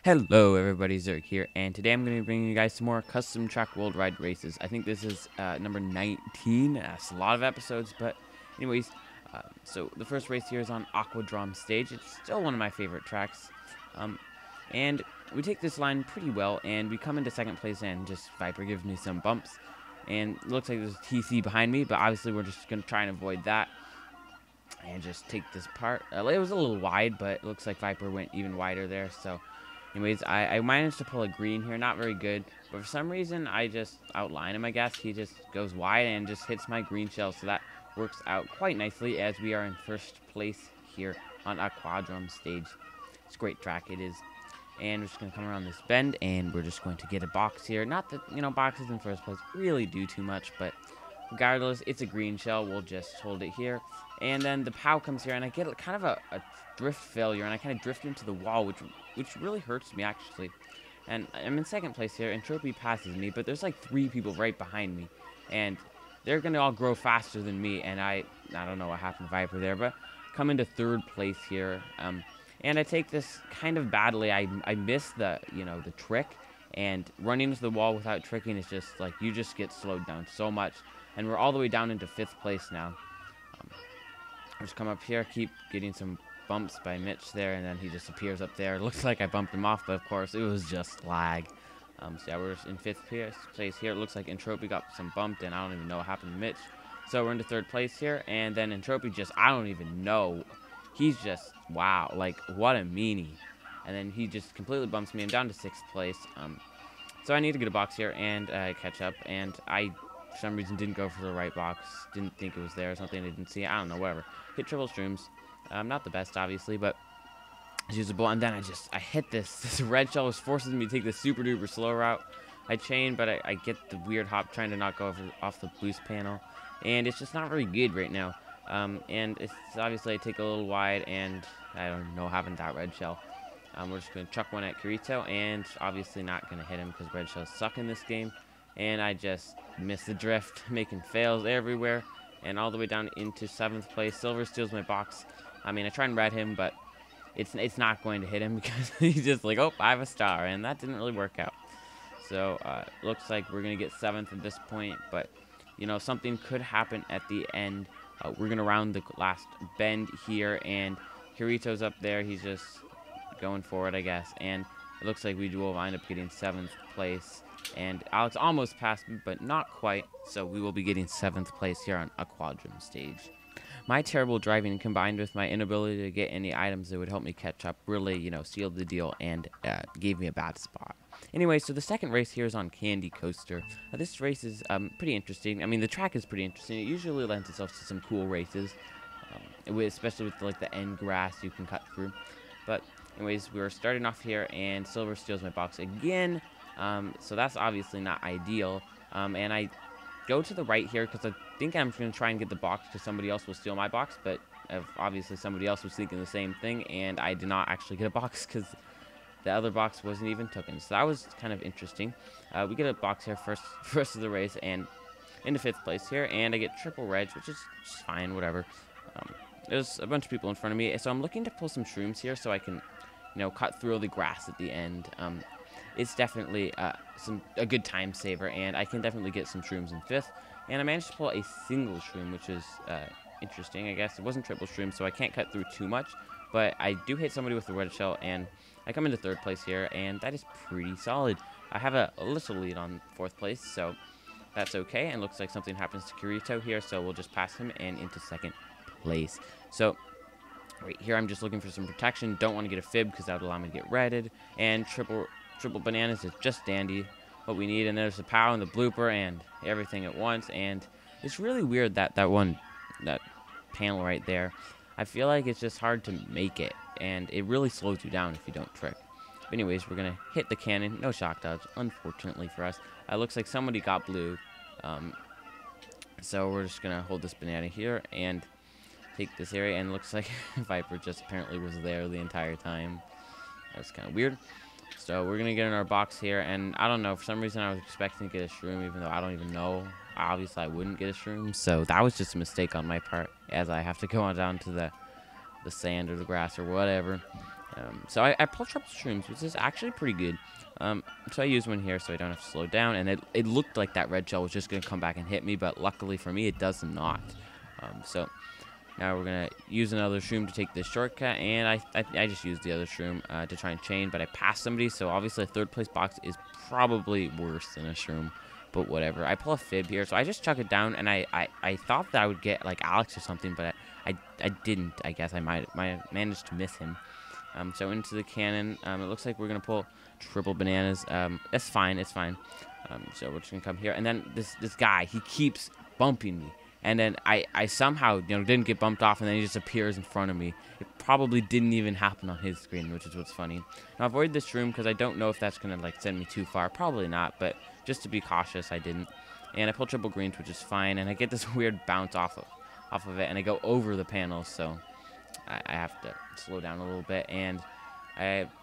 Hello everybody, Zerk here, and today I'm going to be bringing you guys some more custom track world ride races. I think this is number 19. That's a lot of episodes, but anyways, so the first race here is on Aqua stage. It's still one of my favorite tracks, and we take this line pretty well, and we come into second place, and just Viper gives me some bumps, and it looks like there's a TC behind me, but obviously we're just going to try and avoid that and just take this part. It was a little wide, but it looks like Viper went even wider there, so anyways, I managed to pull a green here, not very good, but for some reason I just outline him, I guess. He just goes wide and just hits my green shell, so that works out quite nicely as we are in first place here on Aqua stage. It's a great track, it is. And we're just going to come around this bend, and we're just going to get a box here. Not that, boxes in first place really do too much, but regardless, it's a green shell. We'll just hold it here. And then the POW comes here, and I get kind of a drift failure, and I kind of drift into the wall, which really hurts me, actually. And I'm in second place here, and Trophy passes me, but there's like 3 people right behind me. And they're going to all grow faster than me, and I don't know what happened to Viper there, but come into third place here. And I take this kind of badly. I miss the trick, and running into the wall without tricking is just like, you just get slowed down so much. And we're all the way down into 5th place now. I'll just come up here, keep getting some bumps by Mitch there, and then he just appears up there. It looks like I bumped him off, but of course it was just lag. So yeah, we're in 5th place here. It looks like Entropy got some bumped, and I don't even know what happened to Mitch. So we're into 3rd place here, and then Entropy just, I don't even know. He's just, wow, like, what a meanie. And then he just completely bumps me. I'm down to 6th place. So I need to get a box here and catch up. And I, for some reason, didn't go for the right box. Didn't think it was there or something. I didn't see it. I don't know, whatever. Hit triple shrooms. Not the best, obviously, but it's usable. And then I hit this. This red shell was forcing me to take the super duper slow route. I chain, but I get the weird hop trying to not go off the boost panel. And it's just not very good right now. And it's obviously I take a little wide, and I don't know what happened to that red shell. We're just going to chuck one at Kirito, and obviously not going to hit him because red shells suck in this game. And I just miss the drift, making fails everywhere, and all the way down into 7th place. Silver steals my box. I mean, I try and red him, but it's not going to hit him because he's just like, oh, I have a star, and that didn't really work out. So looks like we're going to get 7th at this point, but something could happen at the end. We're going to round the last bend here, and Kirito's up there. He's just going for it, I guess. And it looks like we will wind up getting 7th place. And Alex almost passed me, but not quite. So we will be getting 7th place here on a quadrum stage. My terrible driving combined with my inability to get any items that would help me catch up really, sealed the deal and gave me a bad spot. Anyway, so the second race here is on Candy Coaster. This race is pretty interesting. I mean, the track is pretty interesting. It usually lends itself to some cool races, especially with like the end grass you can cut through. But anyways, we're starting off here, and Silver steals my box again. So that's obviously not ideal. And I go to the right here because I think I'm going to try and get the box because somebody else will steal my box. But obviously somebody else was thinking the same thing, and I did not actually get a box because the other box wasn't even taken. So that was kind of interesting. We get a box here first of the race, and into 5th place here, and I get triple reg, which is just fine, whatever. There's a bunch of people in front of me, so I'm looking to pull some shrooms here so I can, cut through the grass at the end. It's definitely a good time saver, and I can definitely get some shrooms in 5th. And I managed to pull a single shroom, which is interesting, I guess. It wasn't triple shroom, so I can't cut through too much. But I do hit somebody with the red shell, and I come into 3rd place here, and that is pretty solid. I have a little lead on 4th place, so that's okay. And looks like something happens to Kirito here, so we'll just pass him and into 2nd place. So right here, I'm just looking for some protection. Don't want to get a fib because that would allow me to get redded. And triple bananas is just dandy, what we need. And there's the POW and the blooper and everything at once. And it's really weird that panel right there. I feel like it's just hard to make it, and it really slows you down if you don't trick. But anyways, we're going to hit the cannon. No shock dodge, unfortunately for us. It looks like somebody got blue. So we're just going to hold this banana here and take this area. And it looks like Viper just apparently was there the entire time. That's kind of weird. So we're going to get in our box here. And I don't know, for some reason I was expecting to get a shroom, even though I don't even know. Obviously, I wouldn't get a shroom. So that was just a mistake on my part, as I have to go on down to the sand or the grass or whatever. So I pulled triple shrooms, which is actually pretty good. So I used one here so I don't have to slow down, and it looked like that red shell was just going to come back and hit me, but luckily for me, it does not. So now we're going to use another shroom to take this shortcut, and I just used the other shroom to try and chain, but I passed somebody, so obviously a third place box is probably worse than a shroom, but whatever. I pull a fib here, so I just chuck it down, and I thought that I would get like Alex or something, but I didn't. I guess I might have managed to miss him. So into the cannon, it looks like we're going to pull triple bananas. It's fine, it's fine. So we're just going to come here. And then this guy, he keeps bumping me. And then I somehow, didn't get bumped off, and then he just appears in front of me. It probably didn't even happen on his screen, which is what's funny. Now, avoid this room because I don't know if that's going to, like, send me too far. Probably not, but just to be cautious, I didn't. And I pull triple greens, which is fine. And I get this weird bounce off of it, and I go over the panels, so I have to slow down a little bit, and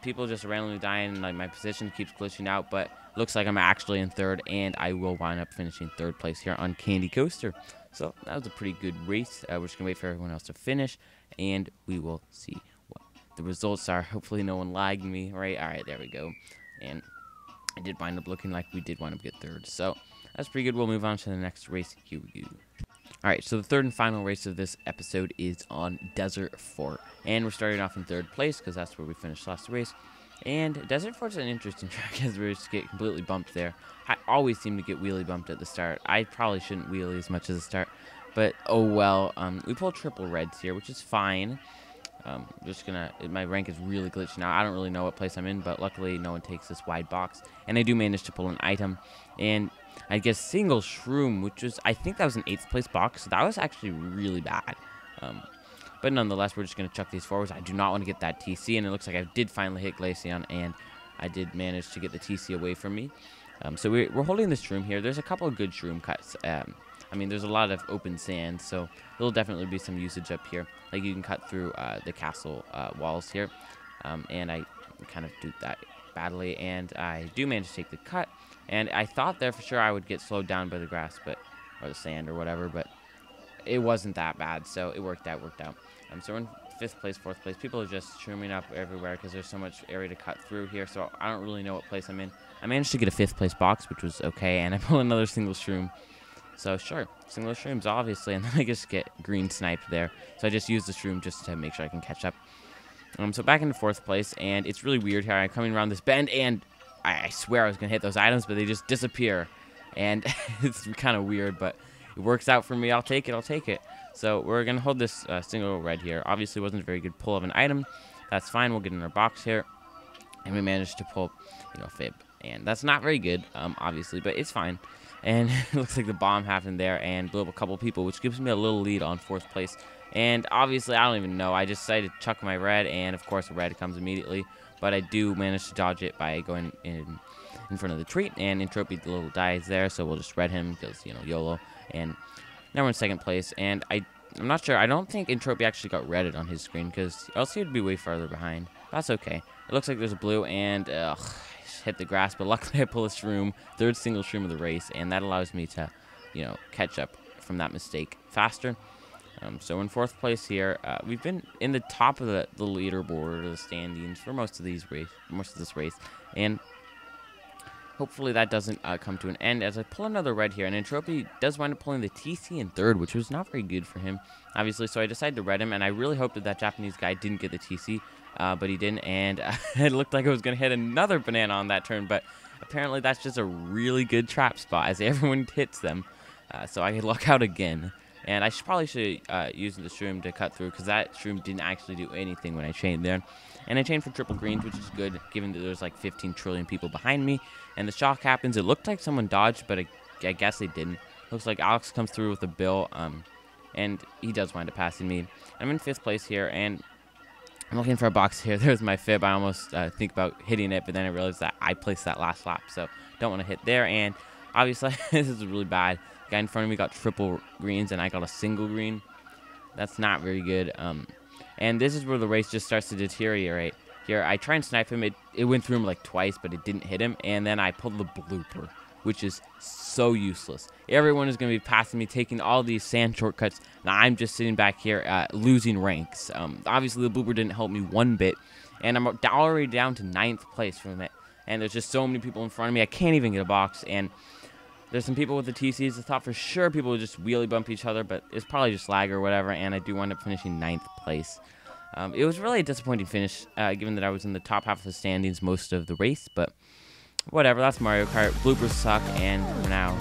people just randomly dying, like my position keeps glitching out, but looks like I'm actually in third, and I will wind up finishing third place here on Candy Coaster. So that was a pretty good race. We're just gonna wait for everyone else to finish, and we will see what the results are. Hopefully no one lagged me, right? All right, there we go. And I did wind up looking like we did wind up get third, so that's pretty good. We'll move on to the next race. Here we go. Alright, so the third and final race of this episode is on Desert Fort. And we're starting off in third place because that's where we finished last race. And Desert Fort's an interesting track as we just get completely bumped there. I always seem to get wheelie bumped at the start. I probably shouldn't wheelie as much as the start, but oh well. We pull triple reds here, which is fine. My rank is really glitched now. I don't really know what place I'm in, but luckily no one takes this wide box. And I do manage to pull an item. And I guess single shroom, which was, I think that was an 8th place box. So that was actually really bad. But nonetheless, we're just going to chuck these forwards. I do not want to get that TC, and it looks like I did finally hit Glaceon, and I did manage to get the TC away from me. So we're holding this shroom here. There's a couple of good shroom cuts. I mean, there's a lot of open sand, so there'll definitely be some usage up here. Like, you can cut through the castle walls here, and I kind of do that badly, and I do manage to take the cut. And I thought there for sure I would get slowed down by the grass, or the sand or whatever, but it wasn't that bad, so it worked out. So we're in 5th place, 4th place. People are just shrooming up everywhere because there's so much area to cut through here, so I don't really know what place I'm in. I managed to get a 5th place box, which was okay, and I pull another single shroom. So sure, single shrooms, obviously, and then I just get green sniped there. So I just use the shroom just to make sure I can catch up. So back into 4th place, and it's really weird here. I'm coming around this bend, and I swear I was going to hit those items, but they just disappear. And it's kind of weird, but it works out for me. I'll take it. So we're going to hold this single red here. Obviously, wasn't a very good pull of an item. That's fine. We'll get in our box here. And we managed to pull, fib. And that's not very good, obviously, but it's fine. And it looks like the bomb happened there and blew up a couple people, which gives me a little lead on 4th place. And obviously, I don't even know. I just decided to chuck my red, and of course, the red comes immediately. But I do manage to dodge it by going in front of the tree, and Entropy the little dies there, so we'll just red him because, YOLO. And now we're in 2nd place, and I'm not sure. I don't think Entropy actually got redded on his screen because else he would be way farther behind. That's okay. It looks like there's a blue, and I hit the grass, but luckily I pull a shroom, 3rd single shroom of the race, and that allows me to, catch up from that mistake faster. So in 4th place here, we've been in the top of the leaderboard or the standings for most of this race, and hopefully that doesn't come to an end as I pull another red here. And Entropy does wind up pulling the TC in 3rd, which was not very good for him, obviously. So I decided to red him, and I really hoped that Japanese guy didn't get the TC, but he didn't. And it looked like I was going to hit another banana on that turn, but apparently that's just a really good trap spot as everyone hits them. So I luck out again. And I probably should use the shroom to cut through because that shroom didn't actually do anything when I chained there. And I chained for triple greens, which is good given that there's like 15 trillion people behind me. And the shock happens. It looked like someone dodged, but I guess they didn't. Looks like Alex comes through with a bill, and he does wind up passing me. I'm in 5th place here, and I'm looking for a box here. There's my fib. I almost think about hitting it, but then I realized that I placed that last lap, so don't want to hit there. And obviously, this is really bad. Guy in front of me got triple greens, and I got a single green. That's not very good. And this is where the race just starts to deteriorate. Here, I try and snipe him. It went through him like twice, but it didn't hit him. And then I pulled the blooper, which is so useless. Everyone is going to be passing me, taking all these sand shortcuts, and I'm just sitting back here losing ranks. Obviously, the blooper didn't help me one bit. and I'm already down to 9th place from it. And there's just so many people in front of me, I can't even get a box. And there's some people with the TCs. I thought for sure people would just wheelie bump each other, but it's probably just lag or whatever, and I do wind up finishing 9th place. It was really a disappointing finish, given that I was in the top half of the standings most of the race, but whatever, that's Mario Kart. Bloopers suck, and for now,